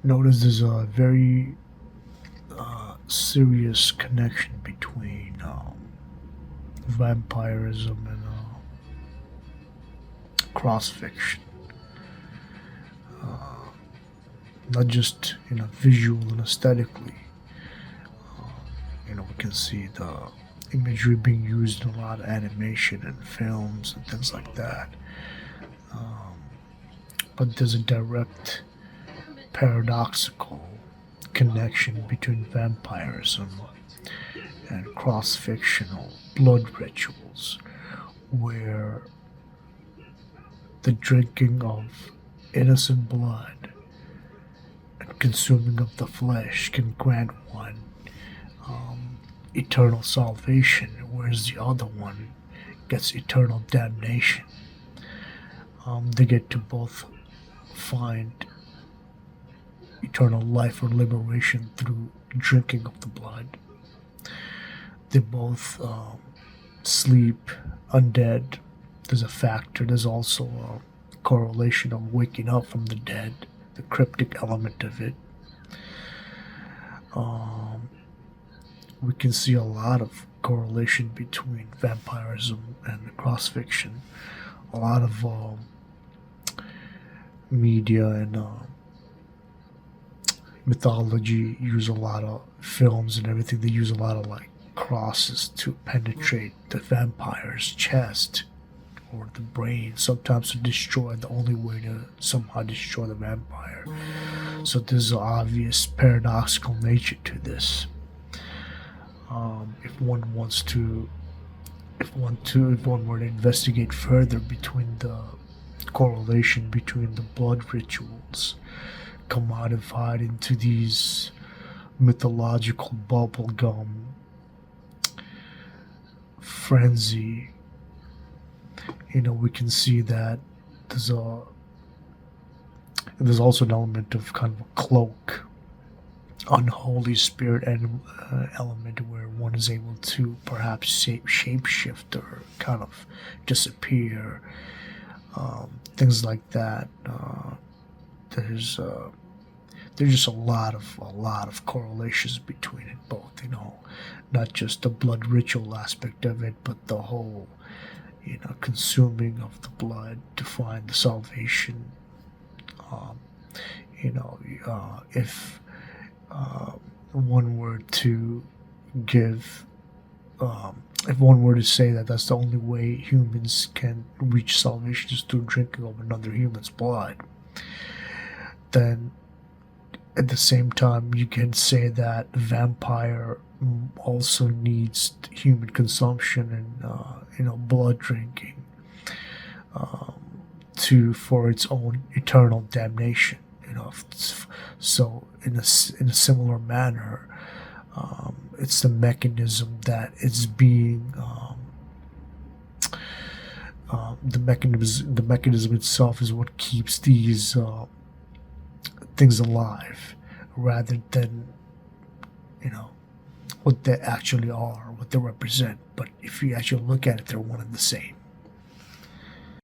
notice there's a very serious connection between vampirism and cross fiction. Not just visual and aesthetically. We can see the imagery being used in a lot of animation and films and things like that. But there's a direct paradoxical connection between vampirism and cross-fictional blood rituals, where the drinking of innocent blood and consuming of the flesh can grant one eternal salvation, whereas the other one gets eternal damnation. They get to both find eternal life or liberation through drinking of the blood. They both sleep undead. There's a factor. There's also a correlation of waking up from the dead, the cryptic element of it. We can see a lot of correlation between vampirism and cross-fiction. A lot of media and mythology use a lot of films and everything. They use a lot of crosses to penetrate the vampire's chest or the brain, sometimes to destroy, the only way to somehow destroy the vampire. So there's an obvious paradoxical nature to this. If one were to investigate further between the correlation between the blood rituals commodified into these mythological bubblegum frenzy, we can see that there's also an element of kind of a cloak, unholy spirit and element, where one is able to perhaps shapeshift or kind of disappear, things like that. There's just a lot of correlations between it both. Not just the blood ritual aspect of it, but the whole consuming of the blood to find the salvation. If one were to give, if one were to say that that's the only way humans can reach salvation is through drinking of another human's blood, then at the same time you can say that the vampire also needs human consumption and blood drinking for its own eternal damnation. So in a similar manner, it's the mechanism that is being the mechanism itself is what keeps these things alive, rather than what they actually are, what they represent. But if you actually look at it, they're one and the same.